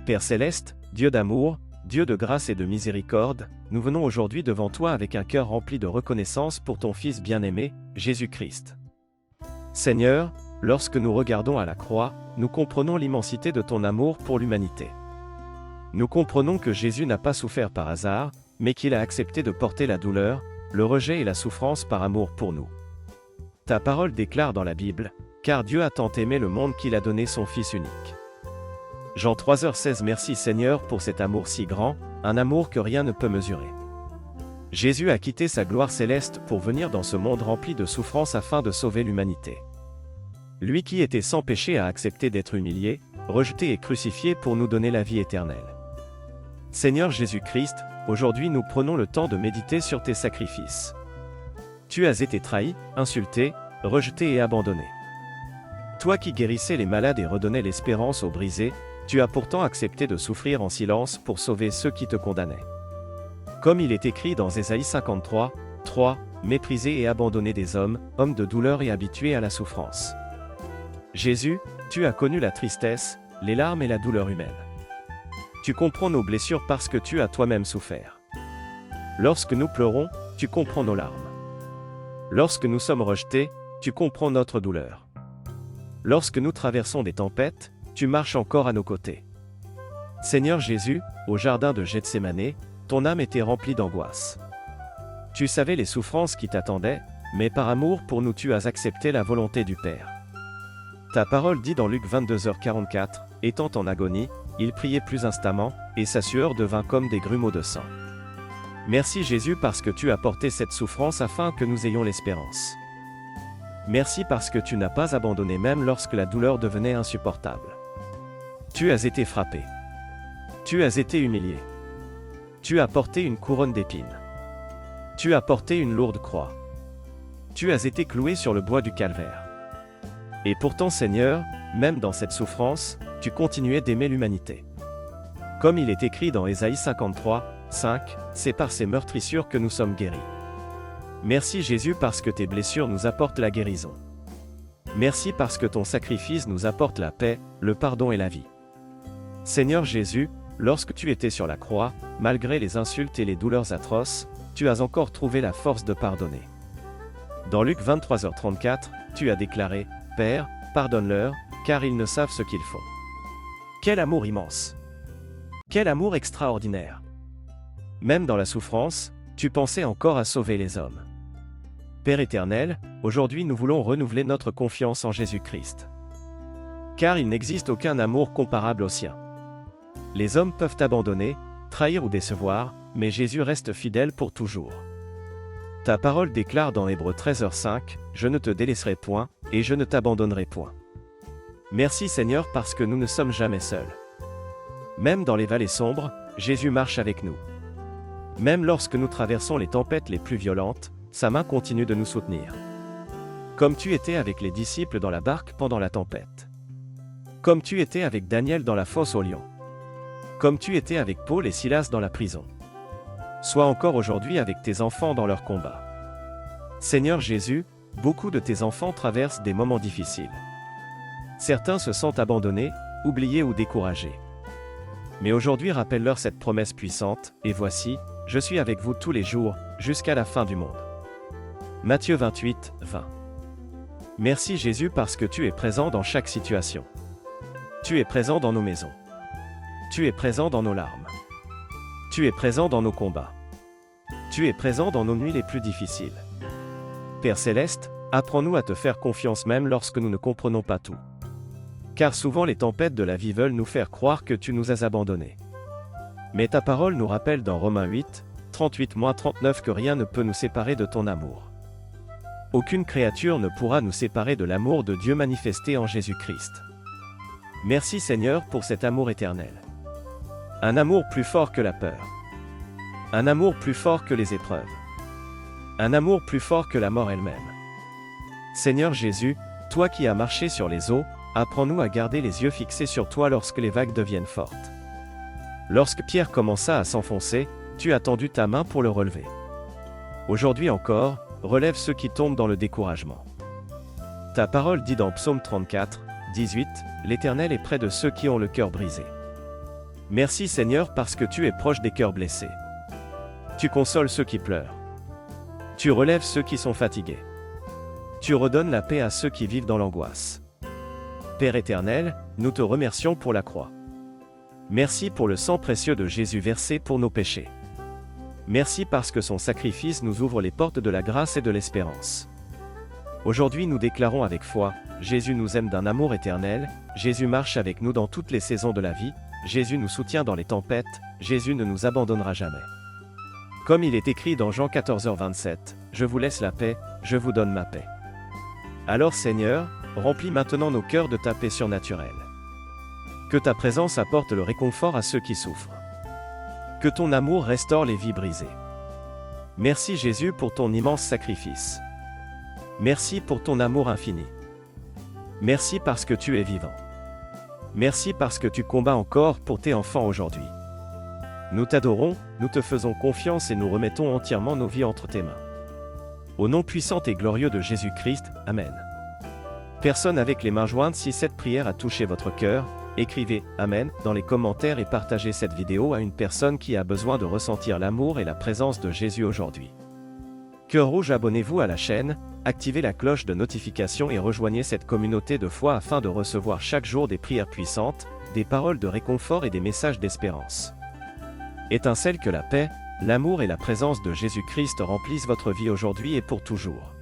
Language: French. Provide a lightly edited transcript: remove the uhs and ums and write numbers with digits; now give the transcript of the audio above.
Père céleste, Dieu d'amour, Dieu de grâce et de miséricorde, nous venons aujourd'hui devant toi avec un cœur rempli de reconnaissance pour ton Fils bien-aimé, Jésus-Christ. Seigneur, lorsque nous regardons à la croix, nous comprenons l'immensité de ton amour pour l'humanité. Nous comprenons que Jésus n'a pas souffert par hasard, mais qu'il a accepté de porter la douleur, le rejet et la souffrance par amour pour nous. Ta parole déclare dans la Bible, « Car Dieu a tant aimé le monde qu'il a donné son Fils unique. » Jean 3h16. Merci Seigneur pour cet amour si grand, un amour que rien ne peut mesurer. Jésus a quitté sa gloire céleste pour venir dans ce monde rempli de souffrances afin de sauver l'humanité. Lui qui était sans péché a accepté d'être humilié, rejeté et crucifié pour nous donner la vie éternelle. Seigneur Jésus-Christ, aujourd'hui nous prenons le temps de méditer sur tes sacrifices. Tu as été trahi, insulté, rejeté et abandonné. Toi qui guérissais les malades et redonnais l'espérance aux brisés, tu as pourtant accepté de souffrir en silence pour sauver ceux qui te condamnaient. Comme il est écrit dans Ésaïe 53, 3, méprisé et abandonné des hommes, homme de douleur et habitué à la souffrance. Jésus, tu as connu la tristesse, les larmes et la douleur humaine. Tu comprends nos blessures parce que tu as toi-même souffert. Lorsque nous pleurons, tu comprends nos larmes. Lorsque nous sommes rejetés, tu comprends notre douleur. Lorsque nous traversons des tempêtes, tu marches encore à nos côtés. Seigneur Jésus, au jardin de Gethsémanée, ton âme était remplie d'angoisse. Tu savais les souffrances qui t'attendaient, mais par amour pour nous tu as accepté la volonté du Père. Ta parole dit dans Luc 22h44, étant en agonie, il priait plus instamment, et sa sueur devint comme des grumeaux de sang. Merci Jésus parce que tu as porté cette souffrance afin que nous ayons l'espérance. Merci parce que tu n'as pas abandonné même lorsque la douleur devenait insupportable. Tu as été frappé. Tu as été humilié. Tu as porté une couronne d'épines. Tu as porté une lourde croix. Tu as été cloué sur le bois du calvaire. Et pourtant Seigneur, même dans cette souffrance, tu continuais d'aimer l'humanité. Comme il est écrit dans Ésaïe 53, 5, c'est par ces meurtrissures que nous sommes guéris. Merci Jésus parce que tes blessures nous apportent la guérison. Merci parce que ton sacrifice nous apporte la paix, le pardon et la vie. Seigneur Jésus, lorsque tu étais sur la croix, malgré les insultes et les douleurs atroces, tu as encore trouvé la force de pardonner. Dans Luc 23h34, tu as déclaré, « Père, pardonne-leur, car ils ne savent ce qu'ils font. » Quel amour immense! Quel amour extraordinaire! Même dans la souffrance, tu pensais encore à sauver les hommes. Père éternel, aujourd'hui nous voulons renouveler notre confiance en Jésus-Christ. Car il n'existe aucun amour comparable au sien. Les hommes peuvent abandonner, trahir ou décevoir, mais Jésus reste fidèle pour toujours. Ta parole déclare dans Hébreux 13h5, « Je ne te délaisserai point, et je ne t'abandonnerai point. » Merci Seigneur parce que nous ne sommes jamais seuls. Même dans les vallées sombres, Jésus marche avec nous. Même lorsque nous traversons les tempêtes les plus violentes, sa main continue de nous soutenir. Comme tu étais avec les disciples dans la barque pendant la tempête. Comme tu étais avec Daniel dans la fosse aux lions. Comme tu étais avec Paul et Silas dans la prison. Sois encore aujourd'hui avec tes enfants dans leur combat. Seigneur Jésus, beaucoup de tes enfants traversent des moments difficiles. Certains se sentent abandonnés, oubliés ou découragés. Mais aujourd'hui rappelle-leur cette promesse puissante, et voici, je suis avec vous tous les jours, jusqu'à la fin du monde. Matthieu 28, 20. Merci Jésus parce que tu es présent dans chaque situation. Tu es présent dans nos maisons. Tu es présent dans nos larmes. Tu es présent dans nos combats. Tu es présent dans nos nuits les plus difficiles. Père céleste, apprends-nous à te faire confiance même lorsque nous ne comprenons pas tout. Car souvent les tempêtes de la vie veulent nous faire croire que tu nous as abandonnés. Mais ta parole nous rappelle dans Romains 8, 38-39 que rien ne peut nous séparer de ton amour. Aucune créature ne pourra nous séparer de l'amour de Dieu manifesté en Jésus-Christ. Merci Seigneur pour cet amour éternel. Un amour plus fort que la peur. Un amour plus fort que les épreuves. Un amour plus fort que la mort elle-même. Seigneur Jésus, toi qui as marché sur les eaux, apprends-nous à garder les yeux fixés sur toi lorsque les vagues deviennent fortes. Lorsque Pierre commença à s'enfoncer, tu as tendu ta main pour le relever. Aujourd'hui encore, relève ceux qui tombent dans le découragement. Ta parole dit dans Psaume 34, 18, « L'Éternel est près de ceux qui ont le cœur brisé. Merci Seigneur parce que tu es proche des cœurs blessés. Tu consoles ceux qui pleurent. Tu relèves ceux qui sont fatigués. Tu redonnes la paix à ceux qui vivent dans l'angoisse. Père éternel, nous te remercions pour la croix. Merci pour le sang précieux de Jésus versé pour nos péchés. Merci parce que son sacrifice nous ouvre les portes de la grâce et de l'espérance. Aujourd'hui nous déclarons avec foi, Jésus nous aime d'un amour éternel, Jésus marche avec nous dans toutes les saisons de la vie, Jésus nous soutient dans les tempêtes, Jésus ne nous abandonnera jamais. Comme il est écrit dans Jean 14h27, je vous laisse la paix, je vous donne ma paix. Alors Seigneur, remplis maintenant nos cœurs de ta paix surnaturelle. Que ta présence apporte le réconfort à ceux qui souffrent. Que ton amour restaure les vies brisées. Merci Jésus pour ton immense sacrifice. Merci pour ton amour infini. Merci parce que tu es vivant. Merci parce que tu combats encore pour tes enfants aujourd'hui. Nous t'adorons, nous te faisons confiance et nous remettons entièrement nos vies entre tes mains. Au nom puissant et glorieux de Jésus-Christ, Amen. Personne avec les mains jointes, si cette prière a touché votre cœur, écrivez « Amen » dans les commentaires et partagez cette vidéo à une personne qui a besoin de ressentir l'amour et la présence de Jésus aujourd'hui. Cœur rouge, abonnez-vous à la chaîne, activez la cloche de notification et rejoignez cette communauté de foi afin de recevoir chaque jour des prières puissantes, des paroles de réconfort et des messages d'espérance. Étincelle que la paix, l'amour et la présence de Jésus-Christ remplissent votre vie aujourd'hui et pour toujours.